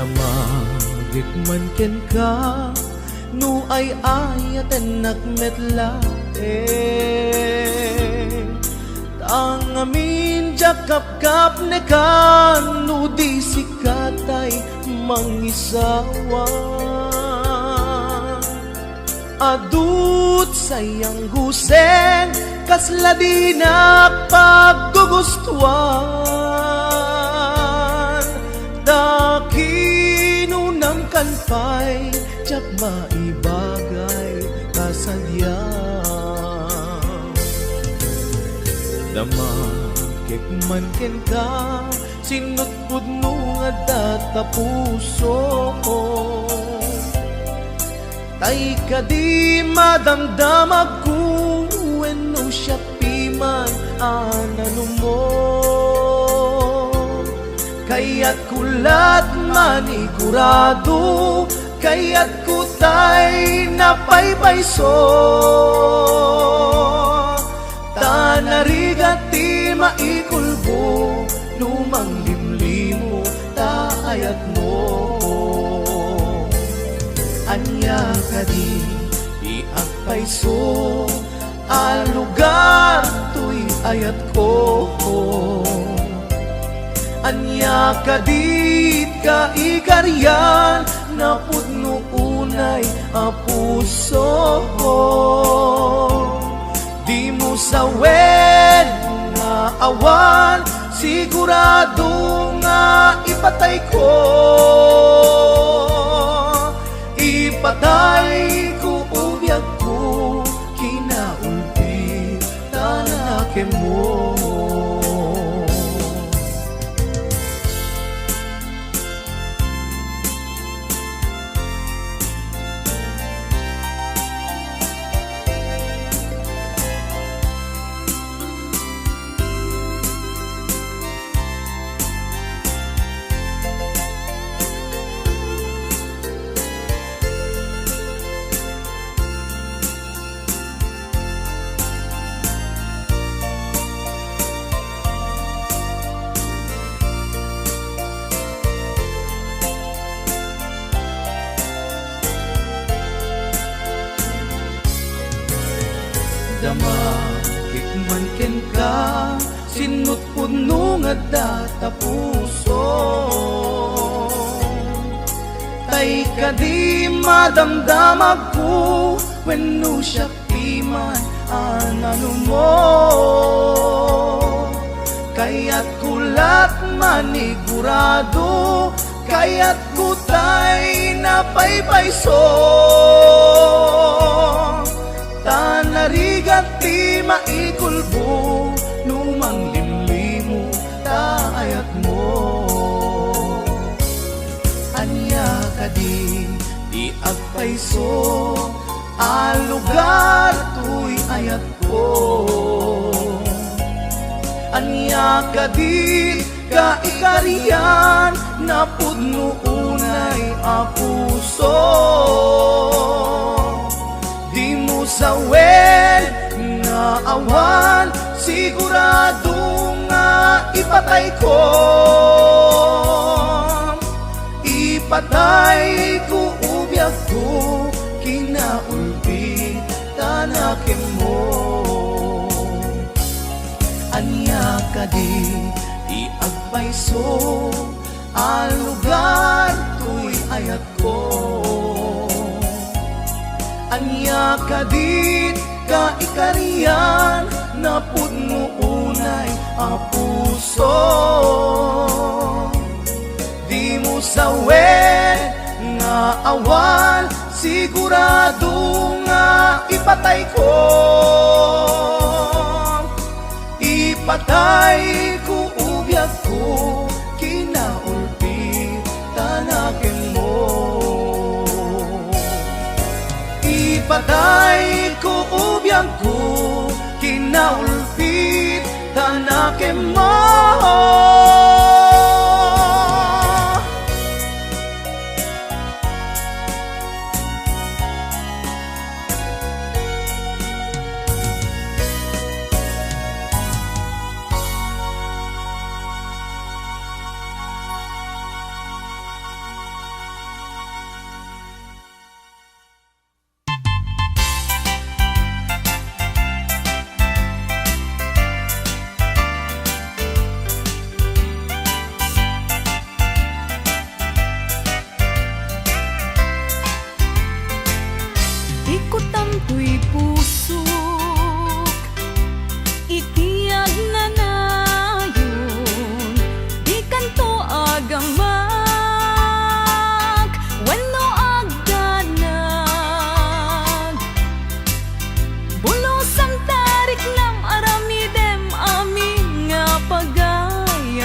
Damagit man ken ka, no ay ayaten nakmetla ang amin jakap-kap ne kan, no di sikatay mangisawa. Adut sayang guseng, kasla di na paggugustuhan. Dakinunam kanpay, tsak maibagay kasadya. Damakik man ken ka, sinutpud mo nga data puso. Tay ka di madamdamag ko, wenno siya piman anano mo. Kaya't kulat manigurado, kaya't kutay napaypayso. Tanarigati maikulbo, lumang limlimo taayat mo. Anya ka di iagpayso, alugar to'y ayat ko. Anya ka di ka ikaryan, napudno unay apuso. Di mo sawen nga awan, sigurado nga ipatay ko. Ipatay ko ubiyag ko, kinaulpi tanake mo. Damakik man ken ka, sinutpud no nga data puso. Tay ka di madamdamag ko, wenno siya piman anano mo. Kaya't kulat manigurado, kaya't kutay napaypayso. Tanarigati maikulbo, lumang limlimo taayat mo. Anya ka di agpayso, alugar to'y ayat ko. Anya ka di ka ikariyan, napudno unay apuso. Di mo sawen nga awan, sigurado nga ipatay ko. Ipatay ko ubiyag ko, kinaulpi tanake mo. Anya ka di agpayso, alugar to'y ayat ko. Anya ka di ka ikariyan, napudno unay apuso. Di mo sawen nga awan, sigurado nga ipatay ko. Ipatay ko ubiyag ko, kinaulpi tanake mo. Ipatay ko ubiyag ko, kinaulpit tanake mo.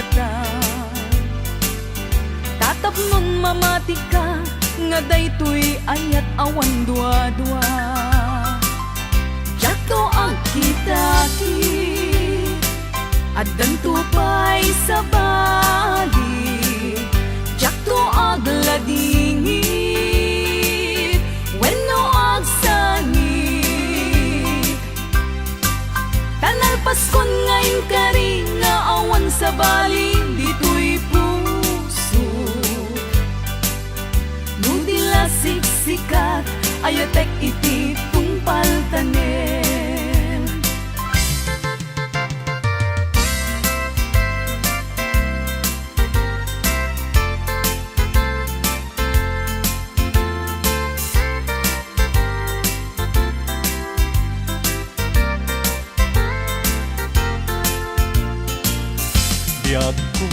mata. Tatapnon mamati ka, nga daytoy ayat awan dua-dua. Jato ang kitaki, at dantupay sa bali. Jato ag ladingit, wenno ag sangit. Tanal Paskon ngayon kari nga awan sa bali, dito'y puso. Nudila siksikat, ayatek iti tungpal tanen. Biyag ko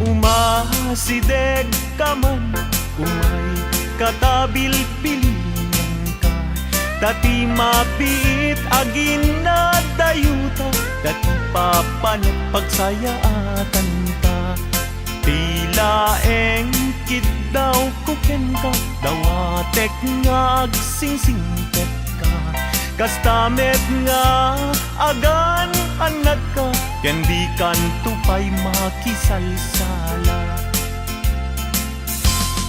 umasideg ka man, umay katabil-pilingan ka. Dati mapiit agin na dayuta, dati papanat pagsayaatan ta. Tila engkit daw kuken ka, dawatek nga agsingsingpet ka. Kastamet nga agan anak ka, ken di kan tupay makisalsala.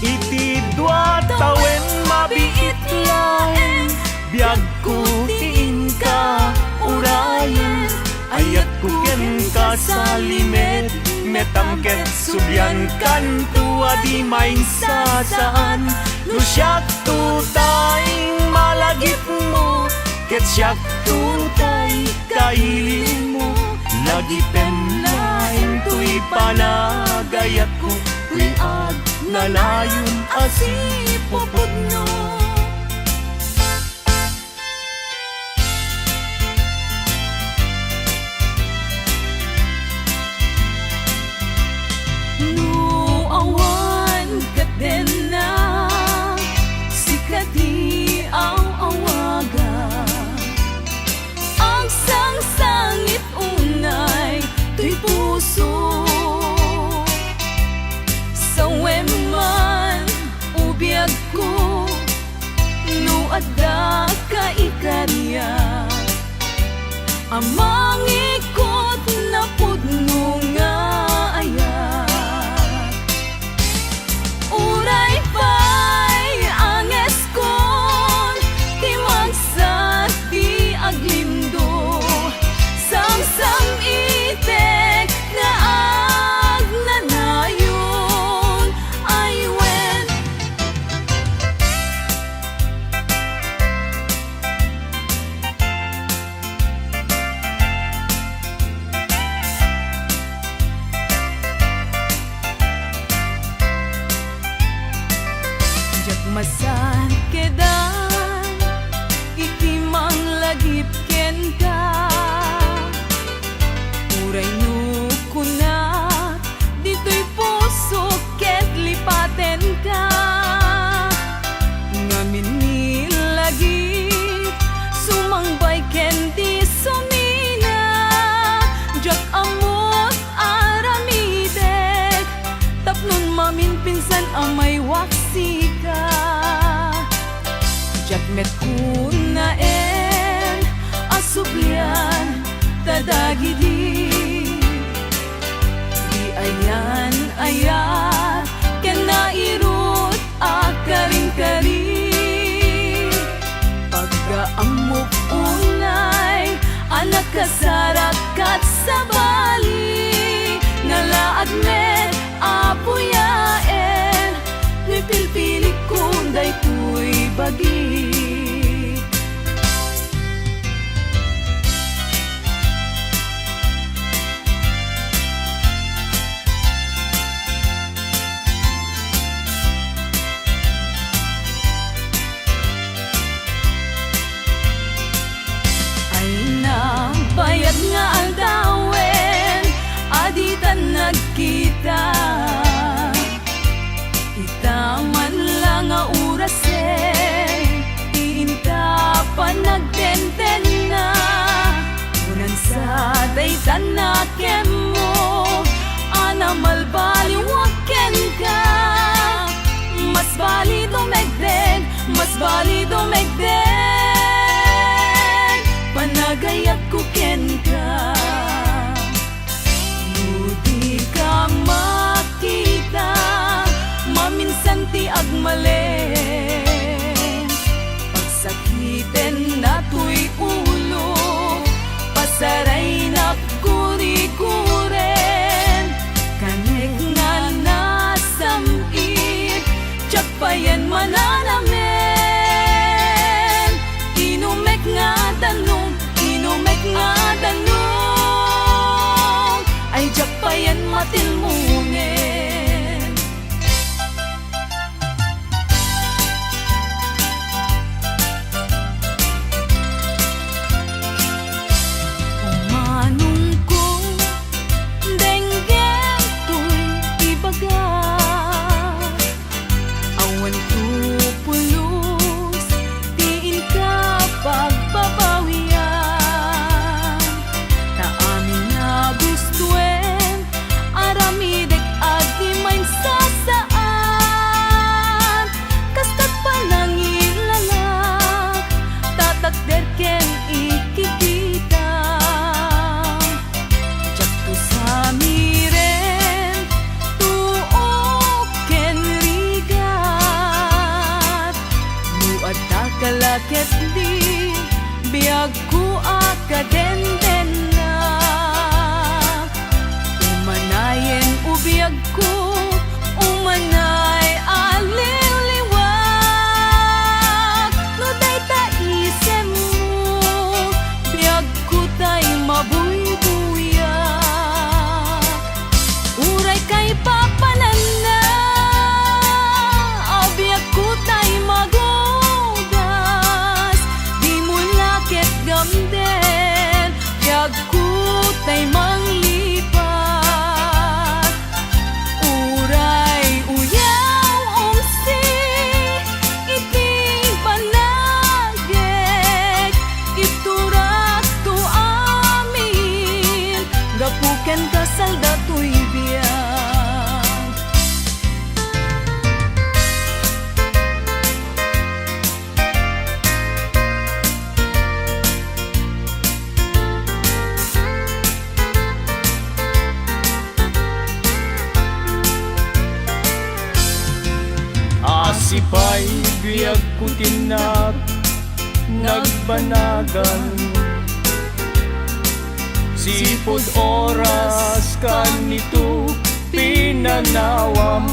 Iti dua tawen mabiit laeng, biag ko tiin ka urayan. Ayat ko ken ka sa limet, metangket subyan kan tua di main sasaan. No siyak tutay malagip mo, ket siyak tutay kailin mo. Lagi penlain tuy panagayat ko, tuy ag nalayon asipopod no. No awan kat den na, sikati ang awaga. Ang sang-sangit unay, tuy puso. Sa weman, ubiyag ko, no adda ka ikarya. Amang ikot na pudno nga ayat. Uray pa'y anges kon, timagsat di aglindo. Samsam itek nga agnanayon ay wen. Jak masan kedan, iti mang lagip ken ka. Uray no kunat, dito'y puso ket lipaten ka. Ngamin nilagip, sumangbay ken di sumina. Jak amot aramidek, tapnon mamin pinsan amay waksi ka. Jak met kunaen, asublian, tadagidi. Di ayan ayat, ken nairut akaring-kari. Pagkaamok unay, anak kasarakat sa bali. Nalaad met apuyaen, ni pilpili kunday tuy bagi. Ay na bayad nga aldawen, aditan nagkita. Itaman lang nga orasen, iinta pa nagtenten na. Unan sa daytan na kem mo, ay jak payan matilmungen. Umanong ko denggem to'y ibaga, awan tu pulos tiin ka pagbabawian. Ta amin na gustuen aramidek at di main sasaan, kastat palangin lalak tatakder ken ikikita. Jak tu samiren tuok ken rigat, buat takalaket di biag ku akadenden na. Umanayen ubiag ko, umanay aliliwag. No day taisem mo, biag ko tay mabuybuyak. Uray kay papanan na, biag ko tay magugas. Di mo lakit gamden, biag ko tay manglipat. Uray uyaw umsi, iti banagek, iturak tu amin, gapuken kasal dato'y biyag. Asipay biyag ko tinap nagbanagan, sipod oras kanito pinanawam.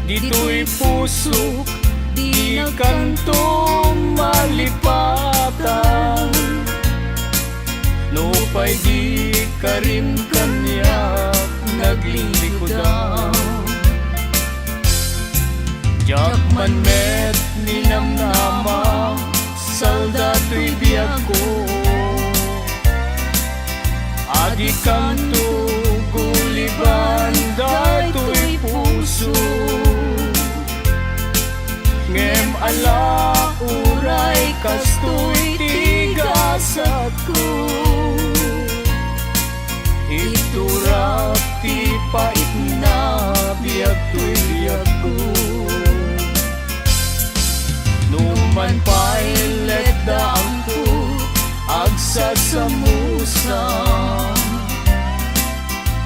Dito'y pusok di kanto malipatan, no pa'y di karim kanya naglilikodan. Jak man met ninamnama, saldato'y biyag ko. Adi kanto guliban, dato'y puso. Ngem ala uray kasto'y tigasat ko. Iturak ti pait na biyag to'y biyag ko. Numan pa'y let daang ko agsasamusa,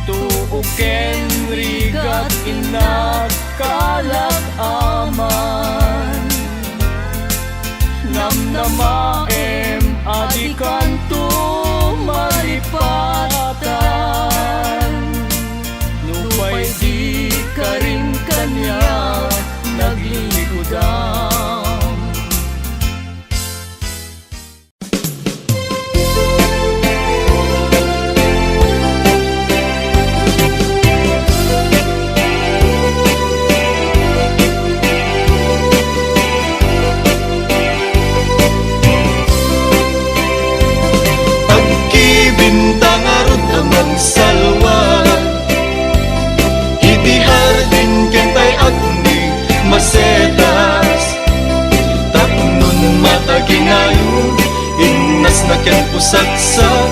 tuuken rigat inakalag aman. Namnamaem adikanto malipatan, nupay di karin kanya naglilikodan. Bintang arut amang salwa, itihar din kentay agni masetas. Tapnon mataginayon, innas na ken pusaksak,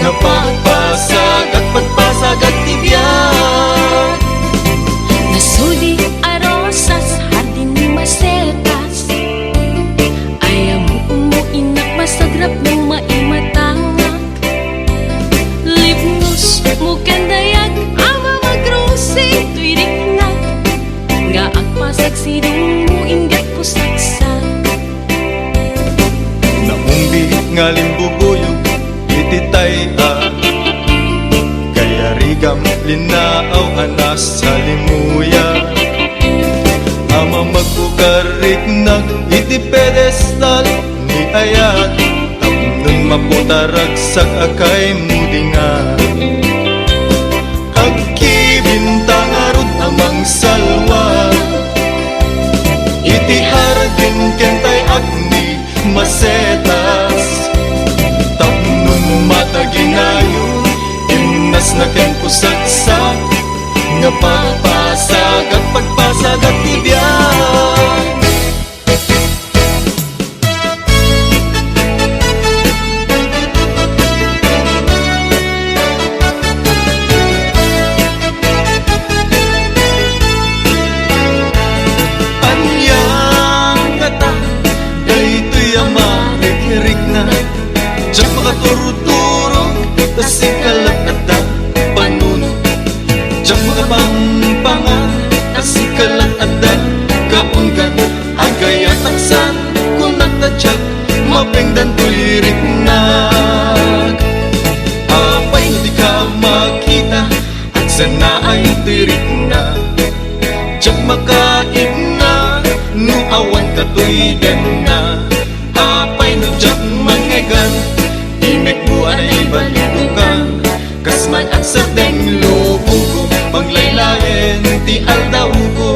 napagpasag at pagpasag at tibiyag. Nasuli arosas hardin ni masetas, ayaw mo umuinak masagrap ng maimatang. Mukan dayag ama magrusi tuirik na, nga ang pasagsidong mo ingat po saksa. Naumbi nga limbubuyog ititay kaya rigam linaaw anas sa limuya. Ama magbukarik nag iti pedestal ni ayat, tapnon maputaragsak akay mudingan. Agkibintang arod amang salwa, itiharagin kentay agni masetas. Tapnon mataginayon, imnas na ken pusagsak, nga pagpasag at pagpasag at tibyan. Diyak makaturuturo, tasikalat at panunod. Diyak makapangpangan, tasikalat at kaunggan. Agay at taksan, kung nagtadyak, mapengdan tulirik nag. Apay no di ka makita, at sana ay tirik na. Diyak makain na, no awan ka tuy den na. Apay no diyak mangegan, imek buwan ay balitukan. Kasman at sardeng lubong ko, panglaylayan ti aldaw ko.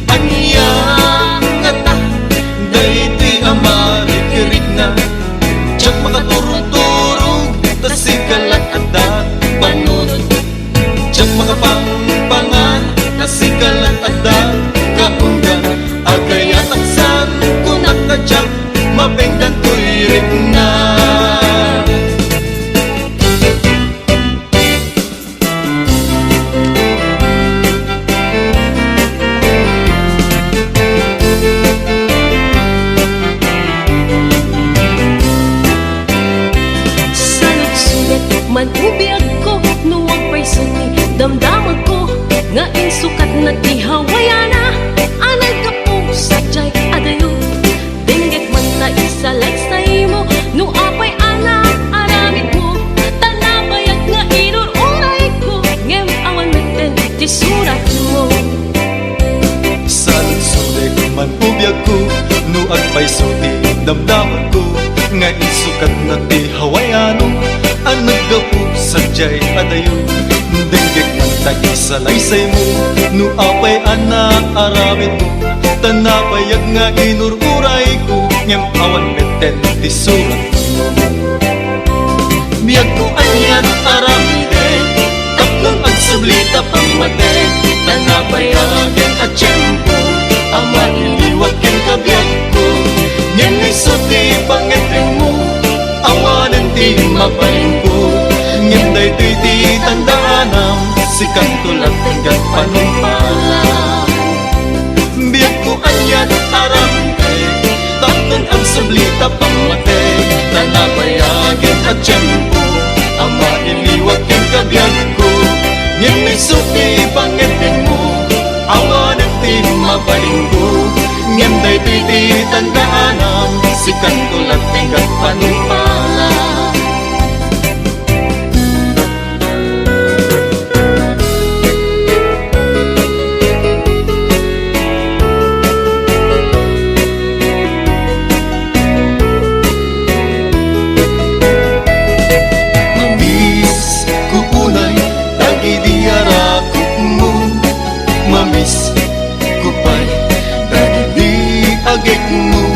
Anyang ngata, daytoy amarikirik na. Diyak makaturog-turog, tasikalat at panunod. Diyak makapangpangan, tasikalat at kaunggan. Agay at aksan, kung nakadyak, mapengdan tulirik na. Salut-sulit man ubiyag ko, nuwag pa'y suni damdamag ko, nga insukat na ihawayana. Anay ka po sa jay adayo, dinggit man na isalaysay mo, no apay ana aramid mo. Tanabayag nga inururay ko, ngem awan meten ti surat mo. Salut-sulit man ubiyag ko, nuag pa'y suti damdaman ko, nga insukat na ti hawayano. Ang naggapu sa jay adayo, dinggit man ta isalaysay mo, no apay ana aramid mo. Tanapayag nga inururay ko, ngem awan meten ti surat mo. Biyag ko anyan aramide, tapnong agsublita pangmate. Tanapayagin at tiyempo, ama iliwag ken kabiyag ko. Ngem isuti pangeteng mo, awanan ti mapaling ko. Ngem daytoy ti tandaanam, sikat tulad tingkat panumpalan. Biyag ko anyan aramide, tapnon ang sublita pangmate. Tanapayagin at tiyempo, ama iliwag ken kabiyag ko. Ngem isuti pangeteng mo, awanan ti mapaling ko. Ngem daytoy ti tandaanam, sikat tulad tingkat panumpalan. Mamis kukunay, tagidiarakot mo. Mamis kupay, agik mo,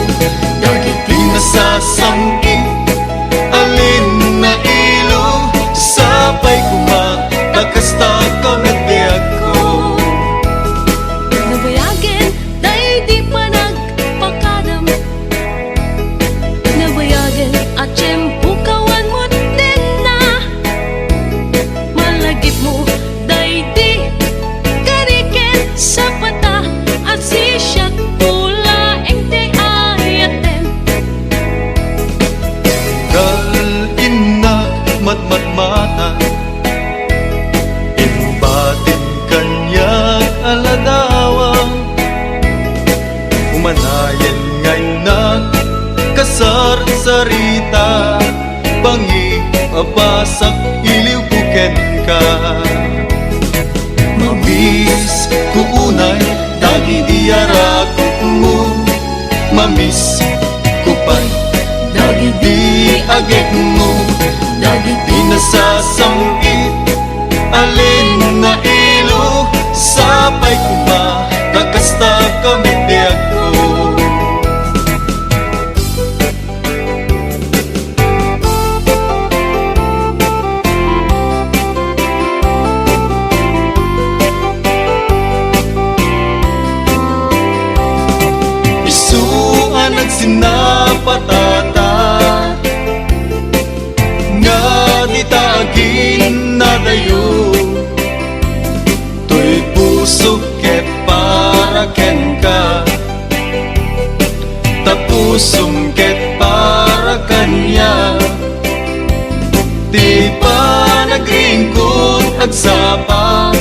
dagit di nasasangkit. Alin na ilo, sapay kuma, takasta kamit biyag ko. Nabayagin, day di pa nagpakadam. Nabayagin, at tiyempo kawan mo din na. Malagip mo, day di karikin sa pata. At sisyak pula eng te ayaten. Inak matmatmata, imbatin kanyag aladawang. Umanayan ngay na kasar sarita, bangi abasak iliw buken ka. Mamis kuunay, dagi diarakot mo. Mamis kupay, dagi di agit mo Dagiti pinasasangit alin na ilo sapay kuma kakasta kami biag ko isuan nagsinapatata nga di tagin na dayo to'y puso ket para ken ka tapusong ket para kanya di pa nagringkod agsapa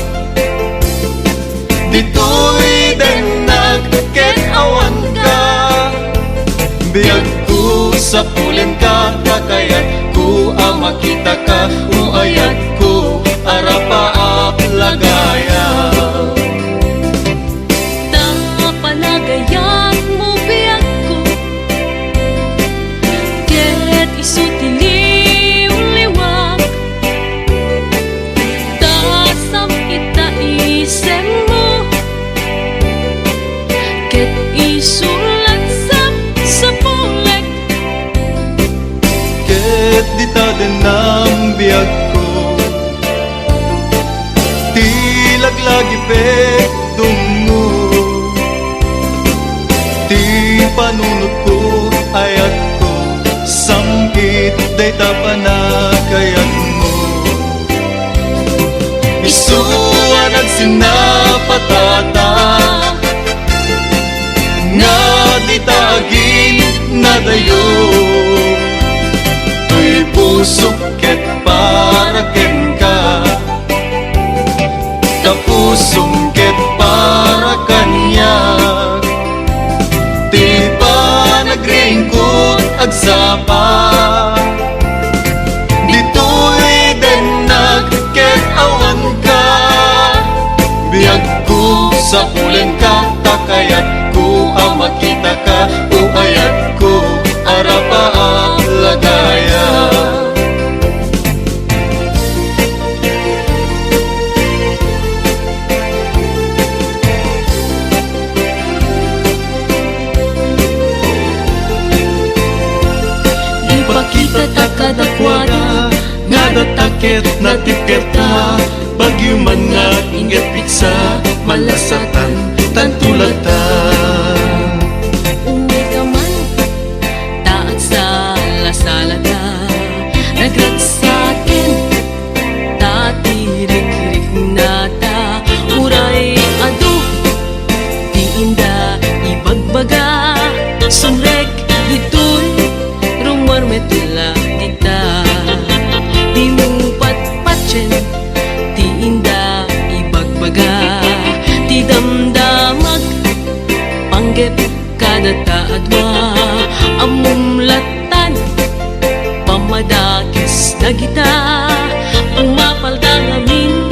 dito'y denag ket awan ka biyag ko sa pulen ka kakayat ko ang makita ka uayat ko arapaap lagaya panagayak mo biyak ko ket isu tiliw-liwak dasam ita isem mo ket isulat sa pulek ket di ta denam biyag ko tilaglagi pek dungo ti panunod ko ayat ko samgit day tapanagayat mo isuan at sinapatata nga di tagin na dayo to'y puso ket para ken ka tapusong ket para kanya di pa nagringkod agsapa dito'y denag ket awan ka biyag ko sa pulen ka takayat ko ang makita ka uayat ko arapaap lagaya ipakita ta kadakwada nga datakit na tiketa bagyo man nga ingat pitsa malasatan tantulata uwi ka man taat sa lasalata nagragsakin tatirik-rik nata uray adu di inda ibagbaga sunrek dito'y rumarmetula dita di mo patpatchen di inda ibagbaga di damdamag panggep kada taadwa amumlatan pamadakis na kita umapalda ngamin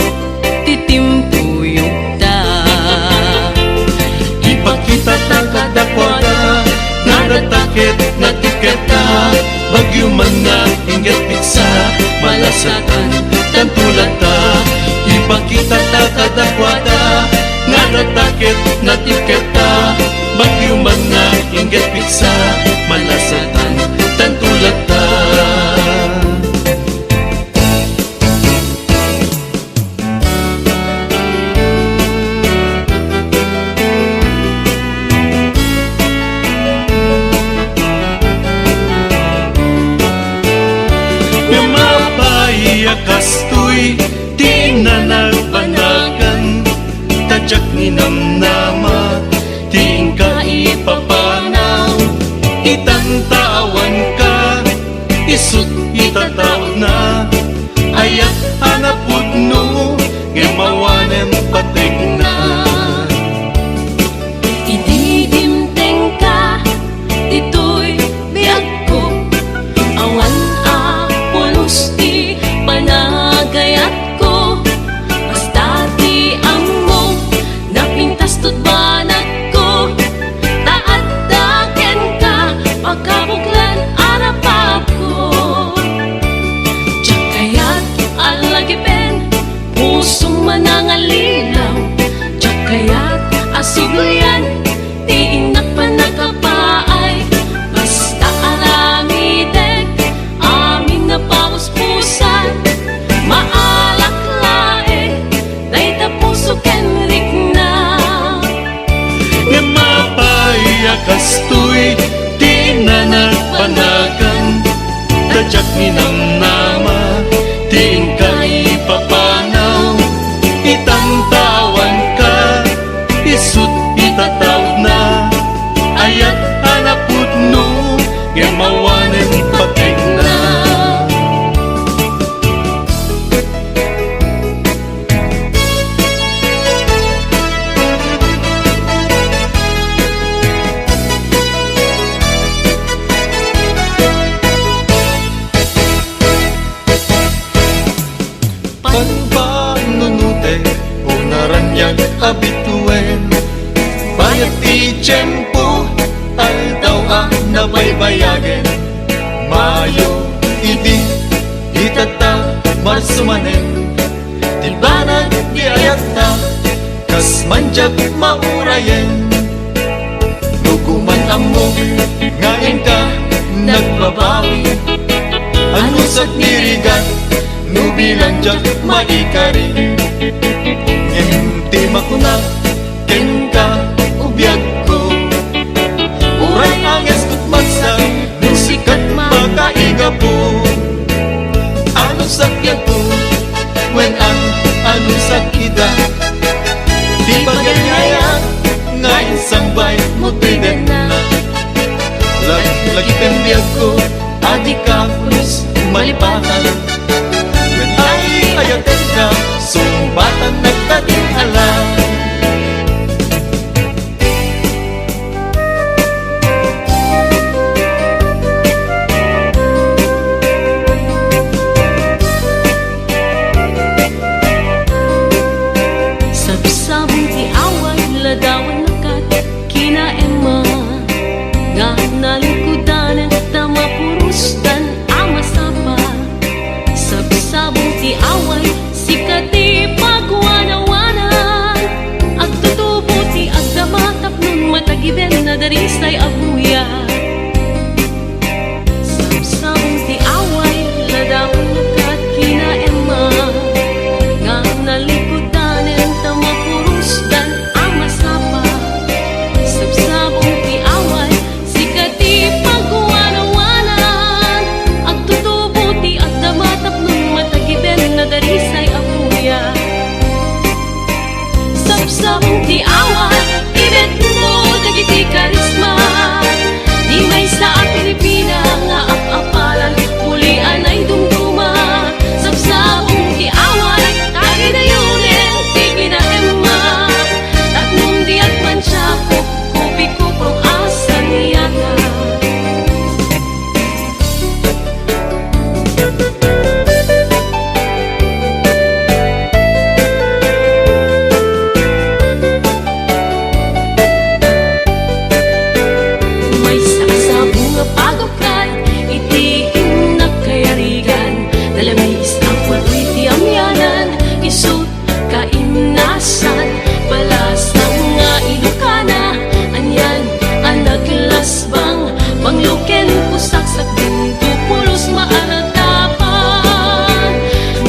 titimpuyog ta ipakita ta kadakwada nga datakit na tiketa bagyo man nga ingat pitsa malasatan tantulata ipakita ta kadakwada nga datakit na tiketa bagyo man nga ingat pitsa malasatan tantulata kastoy di na nagpanagan tadyak ni namnama di ka ipapanaw abituen. Bayat ti tiyempo, aldaw ang nabaybayagen. Mayo, idi, itata, marsumanen. Di banag, di ayata, kas manjak maurayen. Nuguman amo, ngayon ka, nagbabawi. Ano sa nirigan, nubilang jak maikari. Ngenti makunak, ken ka, ubiyag ko. Uray ang eskut magsa, nusikat makaiga po. Ano sakyan po, when ang ano sakida. Di bagayaya, ngayon sambay mo tiden na. Lagi pembiyag ko, adik ka plus malipatan. When ay ayaten ka, sumbatan nagtating alam. Sabsabong ti away, ladawan nakat, kinaema. Nga nalikudanan, tama purustan, ama sapa. Sabsabong ti away, sikati pagwanawanan. Agtutubo ti agdamatap nun matagiben na darisay abuya. Sabsabong ti away, ladawan nakat, kinaema. Nga nalikudanan, tama purustan, ama sapa. Sabsabong ti away, sikati pagwanawanan. Agtutubo ti agdamatap nun matagiben na darisay abuya. Sabsabong ti away, ibet mo dagiti karisma. Di may sa Pilipina nga apapalan, pulian ay dumduma. Sabsabong ti away, tagi na yunin, ti kinaema. Tatnong di at mansyako, kupi ko prong asan niyata. May sakasabong nga pagukay, iti inakayarigan. Dalamis ang paloy ti amyanan, isut kaimnasan. Balasang nga ilukana, anyan ang naglasbang. Pangluken pusaksak din tupulos maaratapan.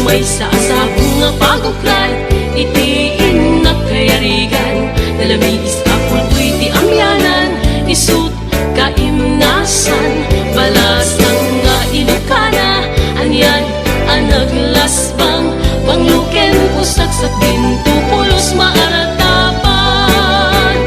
May sakasabong nga pagukay, iti inakayarigan. Dalamis ang paloy ti amyanan, isut kaimnasan. Balasang nga ilukana, anyan ang naglasbang. Pangluken pusaksak din tupulos maaratapan.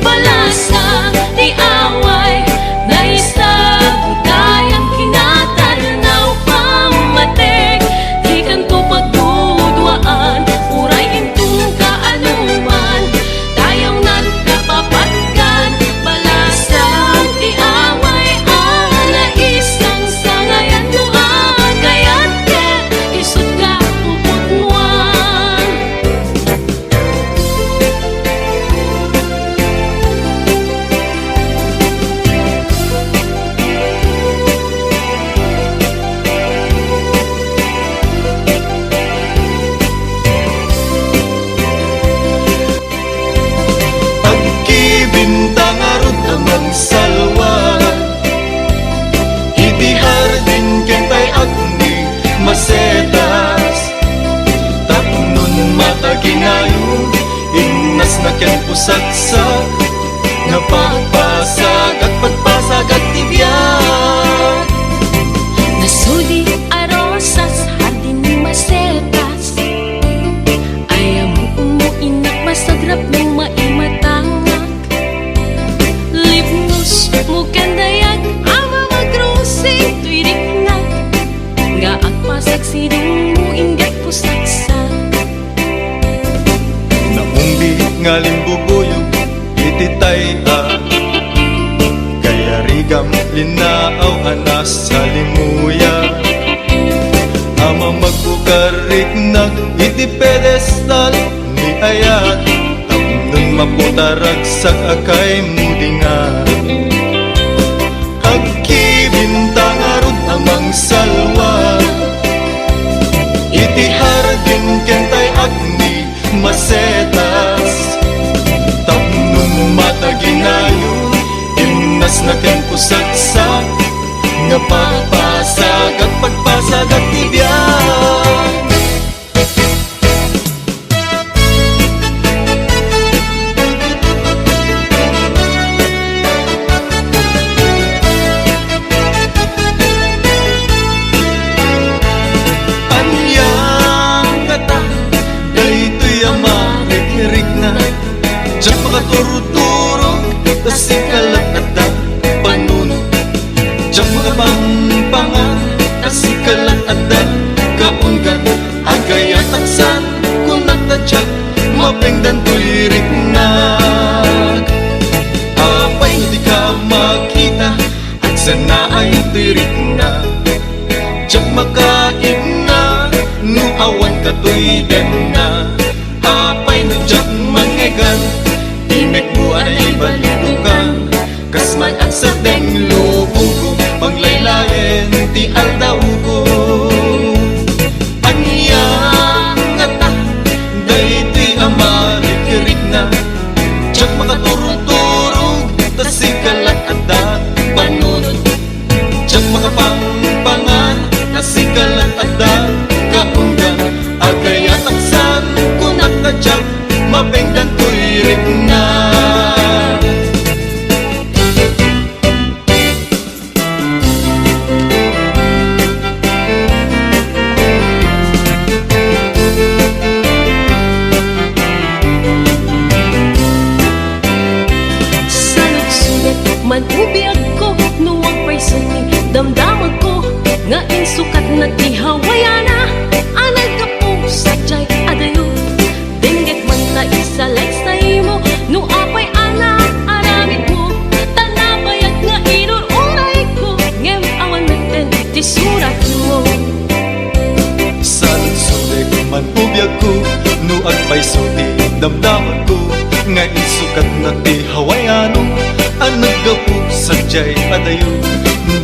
Balasa ti away, naisagudayang kinatanaw pamatek. Di kanto pagduduaan, uray intong kaanuman. Tayaw nagkapapatkan, balasa ti away, ang naisang sangayan doan. Kaya't isut ka puputnuan. Pagkibintang arot amang salwan, iti hardin kentay agni masetas. Tapnon mata ginayon, ingnas na ken pusaksak. Napagpasag at pagpasag at tibiyag. Nasudi arosas, hardin ni masetas. Ayaw mo umuinak, masagrap ng maimatangak. Lipnos mo kandayag, ama magrosing tuiriknak. Nga agpasag sidong mo ingat pusaksak. Naumbi nga limbubuyog, ititay kaya rigam linaaw anas sa limuya. Ama magbukarik na iti pedestal ni ayat. maputarag sa akay mudinga. Agkibintang arod amang salwa, itiharagin kentay agni masetas. Tapnon mataginayon, imnas na ken pusagsak, nga pagpasag at pagpasag at tibyan. Diyak makaturuturo, tas ikalat at da panunod. Diyak makapangpangan, tas ikalat at da kaungan. Agay at taksan, kung natadyak, mapengdan to'y riknag. Apay di ka makita, at sana ay to'y riknag. Diyak makain na, nuawan ka to'y denna. Apay no diyak mangegan, imek mo ay balidukan. Kasman at sa deng lubong ko, panglaylayan ti aldaw ko. Anyang ata, day ti amarikirig na. Diyak makaturog-turog, tas ikalat at da panunod. Diyak makapangpangan, tas ikalat at da kaungan. Agay at aksan, kung nakadyak, mapengdan ko'y riknag. Sa nagsulit man ubiyag ko, nuwang pa'y suni damdamag ko, nga insukat na ti hawayana. Anay ka po sa jay adayo, dinggit man ta isalaysay mo, no apay anak aramid mo. Tanabayag nga inururay ko, ngem awan meten ti surat mo. Sa nagsulit man ubiyag ko, nuag pa'y suti damdaman ko, nga insukat na ti hawayano. Ang naggapu sa jay adayo,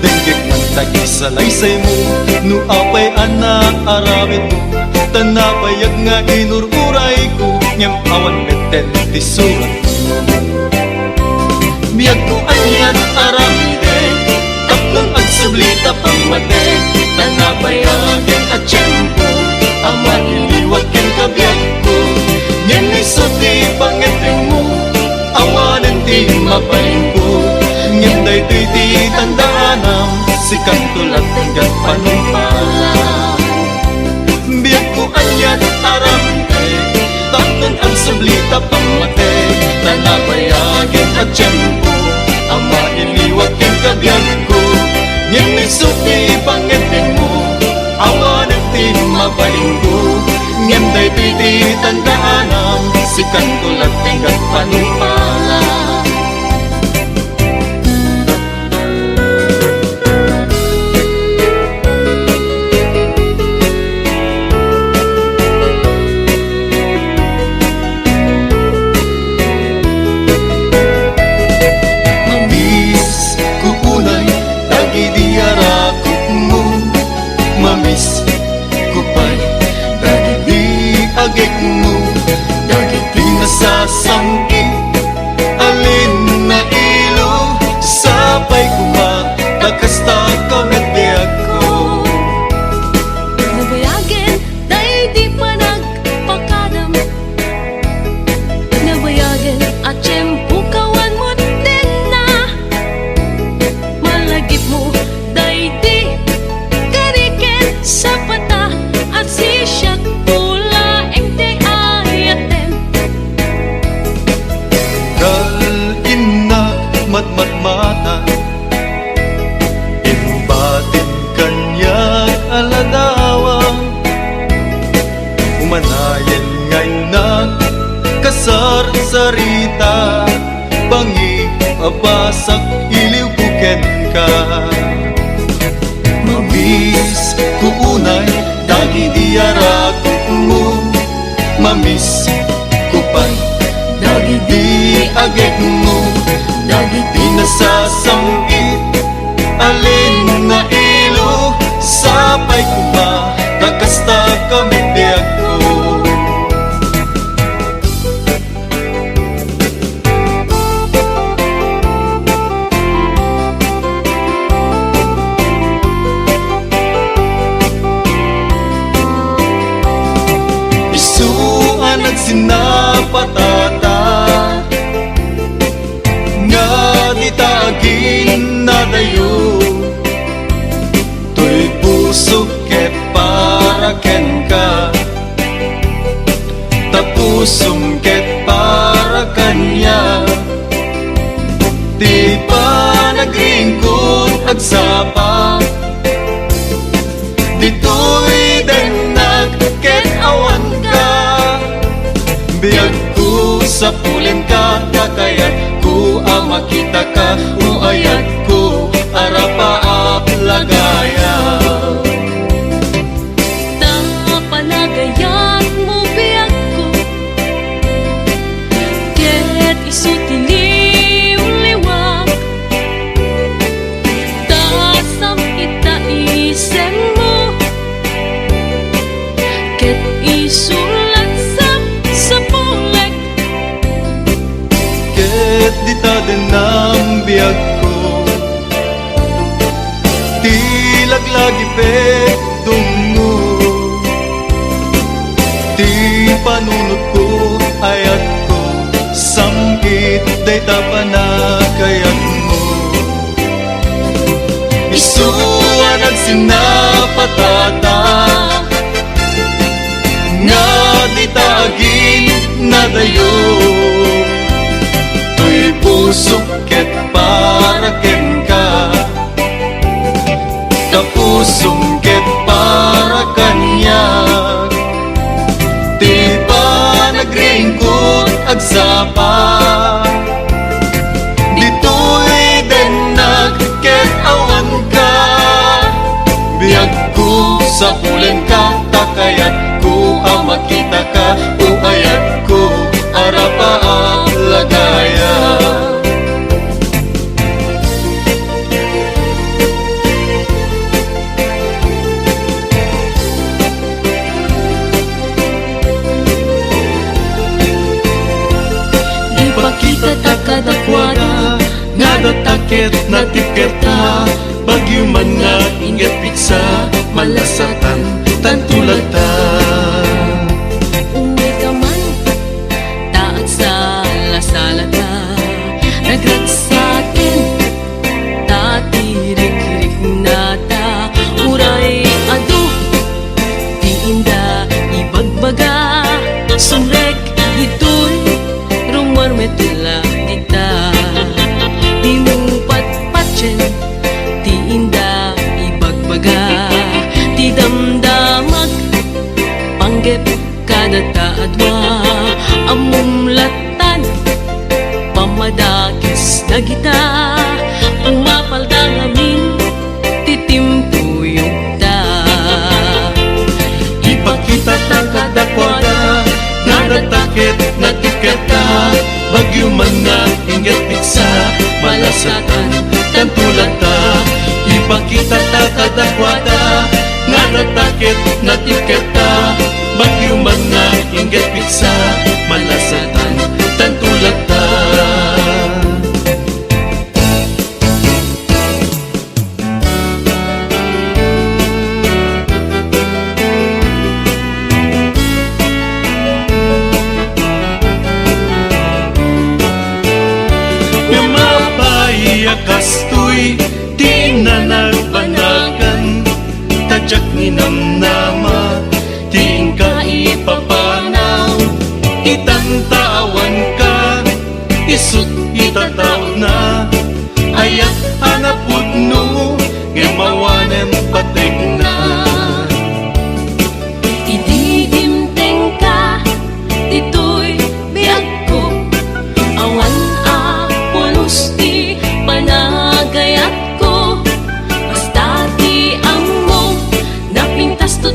dinggit man ta isalaysay mo, no apay anak aramid mo. Tanabayag nga inururay ko, ngem awan meten ti surat mo. Biyag ko anyan aramide, tapnong at sublita pangmate. Tanabayagin at tiyempo, ama iliwag ken kabiyag ko. Ngem isuti pangeteng mo, awanan ti mapaling ko. Ngem daytoy ti tandaanam, si kantulat hanggang panumpalan. Biyag ko anyan aramide, tapnon ang sublita pangmate. Tanabayagin at tiyempo, ama iliwag ken kabiyag ko. Ngem isuti pangeteng mo, awanan ti mapaling ko. Ngem daytoy ti tandaanam, si kantulat hanggang panumpalan. Mamis kukunay, dagi di arakot mo. Mamis kupay, dagi di agek mo. Dagi di nasasamki, alin na ilo. Sapay kuma, takasta kamet biyag ko. Nabayagin, day di pa nagpakadam. Nabayagin, at tiyempo kawan mo din na. Malagip mo, day di karikin sa pata. At sisyak pula ente ayatem. Kal-inak matmatmata, imbatin kanyag aladawang. Umanayan ngay na kasar sarita, bangi abasak iliw buken ka. Mamis kuunay, dagi di arakot mo. Mamis kupay, dagi di agek mo dagiti nasasamgit alin na ilo sapay kuma kakasta kami biag ko. Isuan nagsinapatata nga di taagin na dayo tuy puso ket para ken ka tapusum ket para kanya di pa nagringkod agsapa ditoy denag ket awan ka biag ko sa pulen ka kakayat ko makita ka uayat ko arapaap lagaya Panagayan mo biyak ko ket isutiliw liwak tasam kita isem mo ket isulat sa pulek ket di ta denam biag ko tilaglagi pek dungo ti panunod ko ayat ko samgit day tapanagayat mo isuan ang sinapatata nga di taagin na dayo tuy puso ket para ken ka kapusong ket para kanya di pa nagringkod agsapa ditoy denag ket awan ka biag ko sa pulen ka takayat ko makita ka uayat ko arapaap lagaya ipakita ta kadakwada nga datakit na tikerta bagyo man nga ingat pitsa malasatan tantulatan uwi ka man taat sa lasalata nagrat sa akin tatirik-rik na ta uray adu di inda ibagbaga sumrek ito'y rumor metula dita di mo patpatchen di inda ibagbaga di damdamag panggep kada taadwa amumlatan pamadakis na kita umapaldang amin titimpuyog ta ipakita ta kadakwada nga datakit na tikerta bagyo man nga ingat pitsa malasatan tantulata ipakita ta kadakwada nga datakit na tikerta bagyo man nga ingat pitsa malasatan tantulata kastoy di na nagbanagan tadyak ni namnama di ka ipapanaw itantawan ka isut itataw na ayat hanapod no ngemawanem patek na ididimteng ka dito'y biag ko awan pulos di panagayat ko basta di ang mo napintas to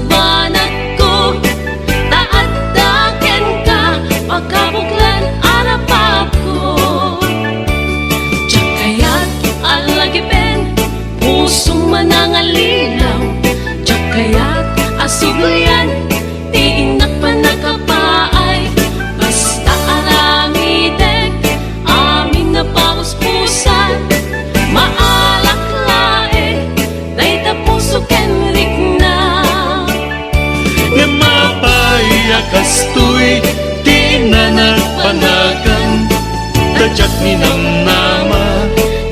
kastoy tinanagpanagan tadyak ni namnama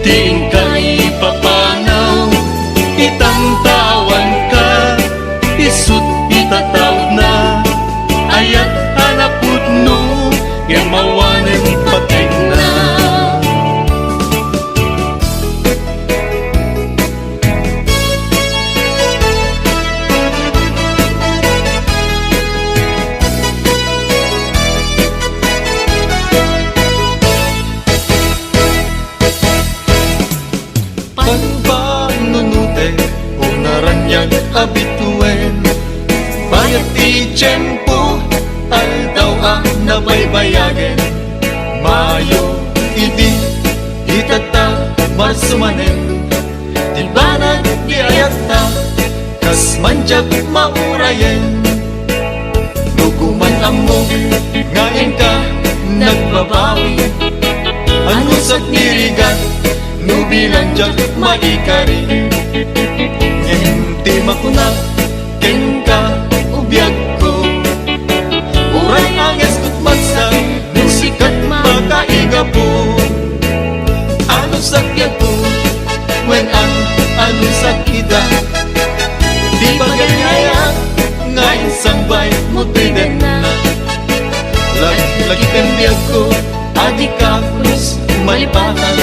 ting kay papanaw itamtawan ka isut itatawd na ayat hanapud no ngem mawanen patek na panunute unaranyag abituen bayat ti tiyempo aldaw na baybayagen mayo idi itata marsumanen tibanag di ayata kas manjag maurayen nuguman ammo ngayon ka nagbabawi ano sa tirigat nubilanjag maikari ngenti makuna kenka ubiyag ko uray anges kutmatsa nusikat makaiga po ano sakya po when ano sakida di bagayaya nga isang bay mutiden na lagi pembiyag ko adik kapus malipatan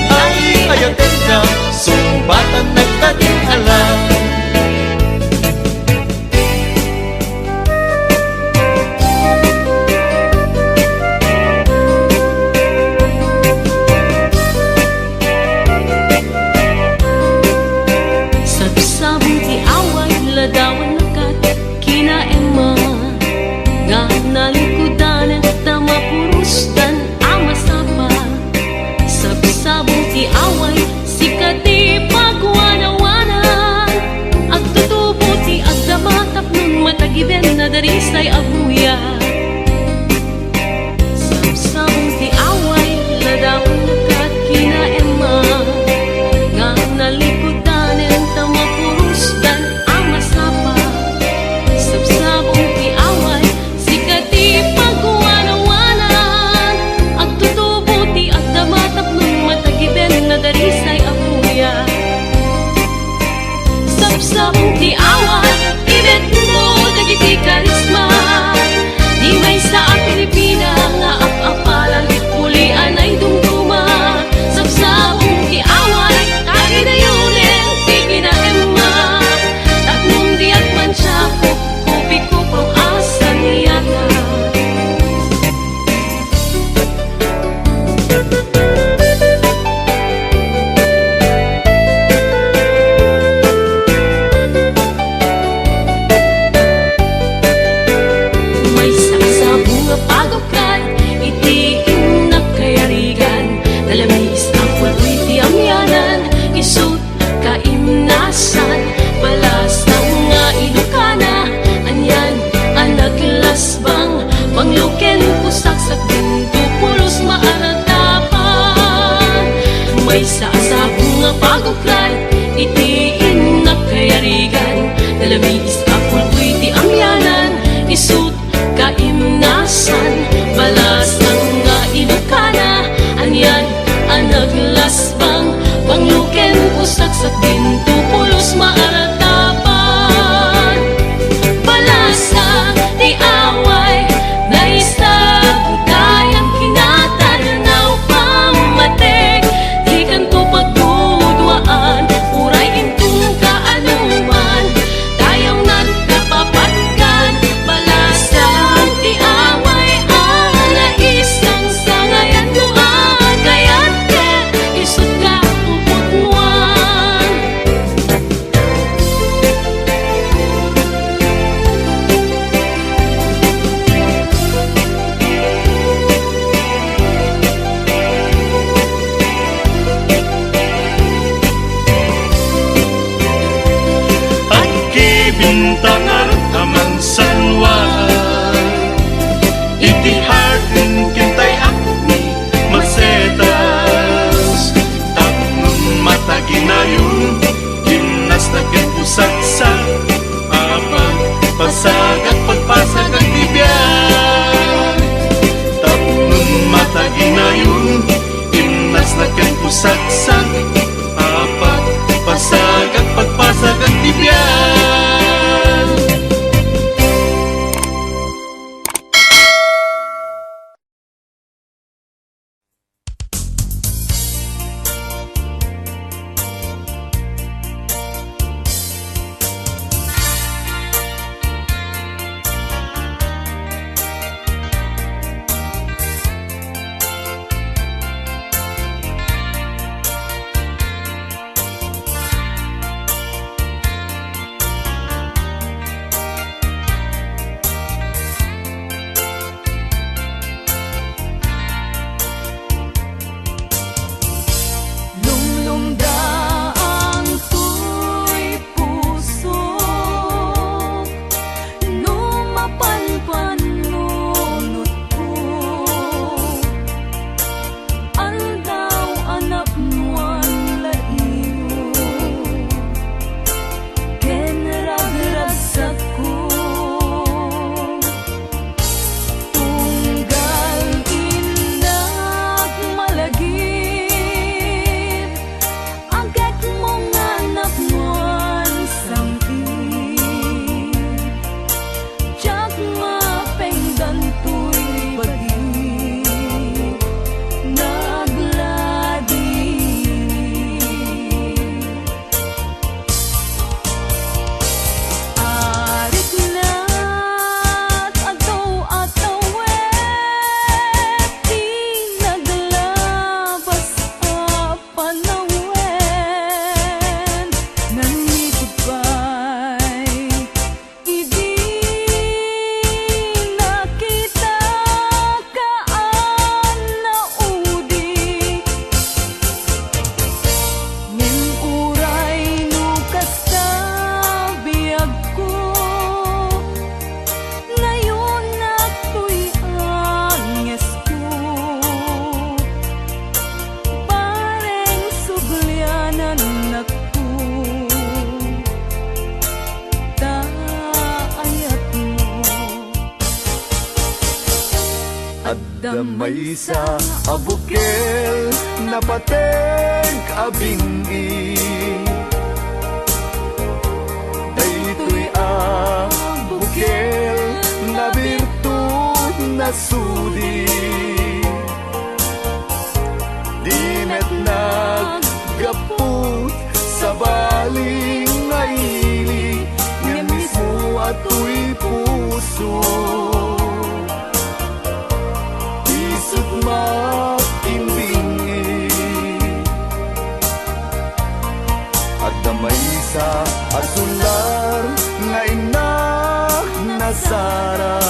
ay ayatin ka sumbatan nagtating alam Sabsabong ti away ladawan nakat kinaema nga nalikudan at tamapurustan amasapa sabsabong ti away sikati pagwanawanan agtutubo ti agdamatap nun matagiden na darisay abuya sabsabong ti away ladawan nakat kinaema nga nalikudan at tamapurustan amasapa sabsabong ti away sikati pagwanawanan agtutubo ti agdamatap nun matagiden na darisay abuya sabsabong ti away ibet mo dagiti karisma Damay sa abukel na pateg abingi, daytoy abukel na birtud na sudi. Di met naggaput sa baling ngaili, nga mismo ato'y puso. Isut makimbingi, at damay sa asular nga inak na Sara.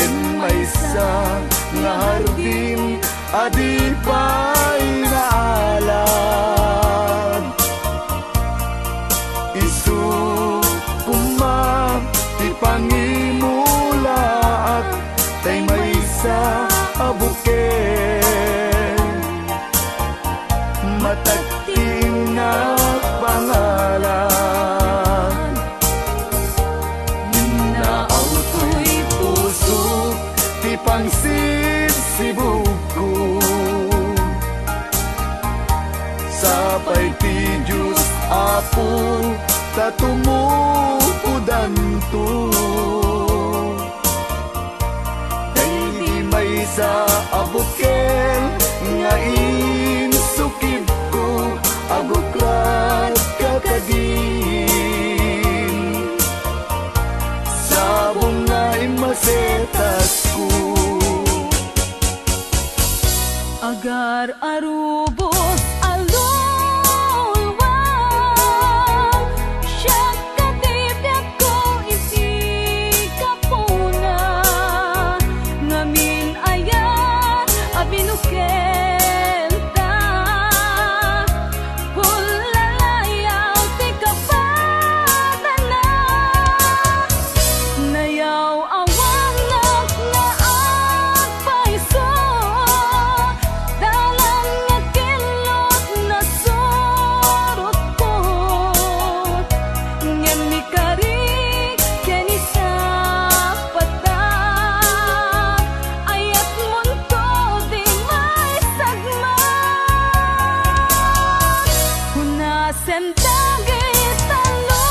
Ken may sa nga hardin adi pa'y naalad. Isu kumam ti pangimula at tay may sa abuken, matagting na pangalan. Naaw to'y puso ti pangsibsibog ko, sapay ti Diyos Apo tatumukudan to. Dahil may sa abukel nga insukib ko, abuklat kakadin, sabong nga imasetas ko. Agar arubos alulwang, siya katibyak ko iti kapuna, ngamin ayan abinukel ta, hulalayaw ti kapatana, nayaw awang na agpaiso, dalan nga kilot na surot ko, ngem mi kari ken isa pata, ayat munto di may sagma, hunasen dagit talulwang,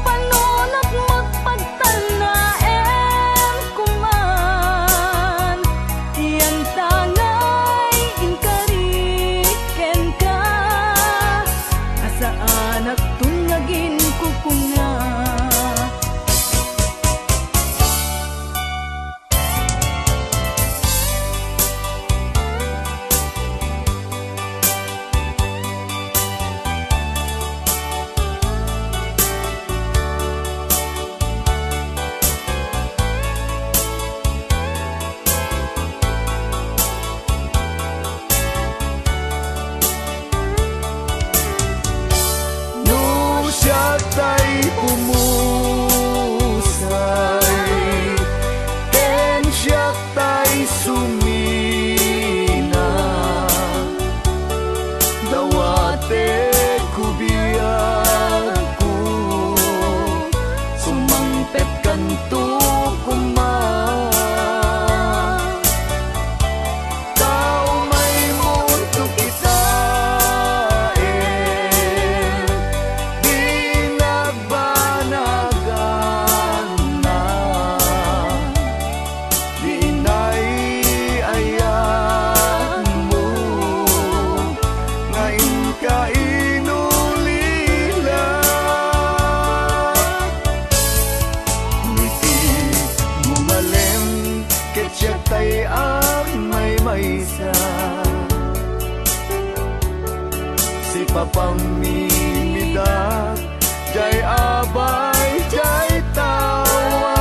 panunot magpagtanaem kuman, yan tangay inkariken ka, asaan at tunyagin kukunga. No siya tay pumusay, ken siya tay sumina, dawate kubiyag ko, sumangpet kanto kuman. Tao may mundo kita, di nagbanagan na, di naiayan mo, ngayon ka inulila. Ngiti mo malem, ketyak tay ang may maysa, si papang mimidak, jay abay, jay tawa,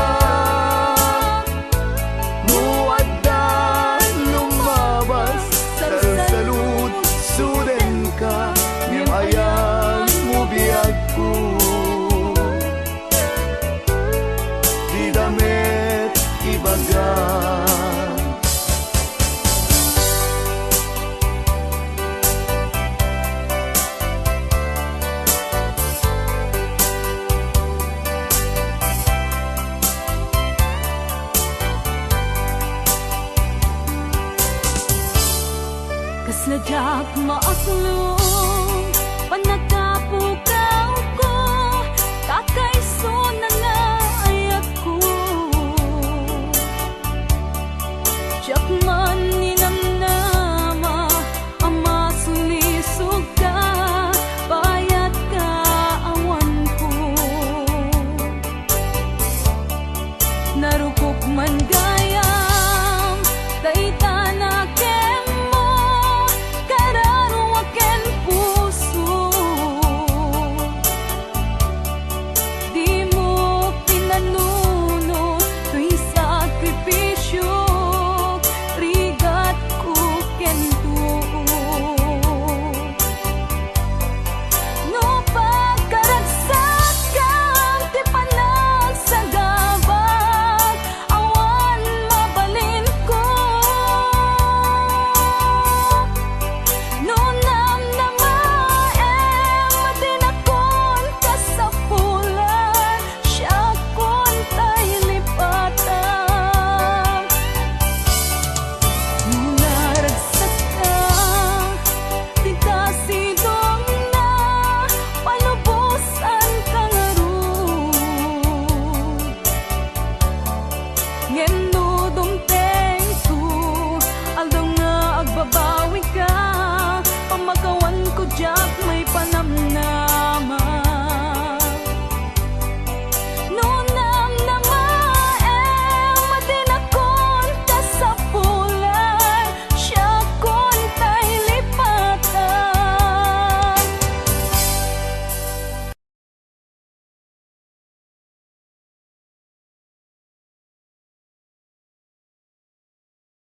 muaddan lumabas, salsalud, suden ka, ngem ayan mo biyag ko, di damit ibagan. Slow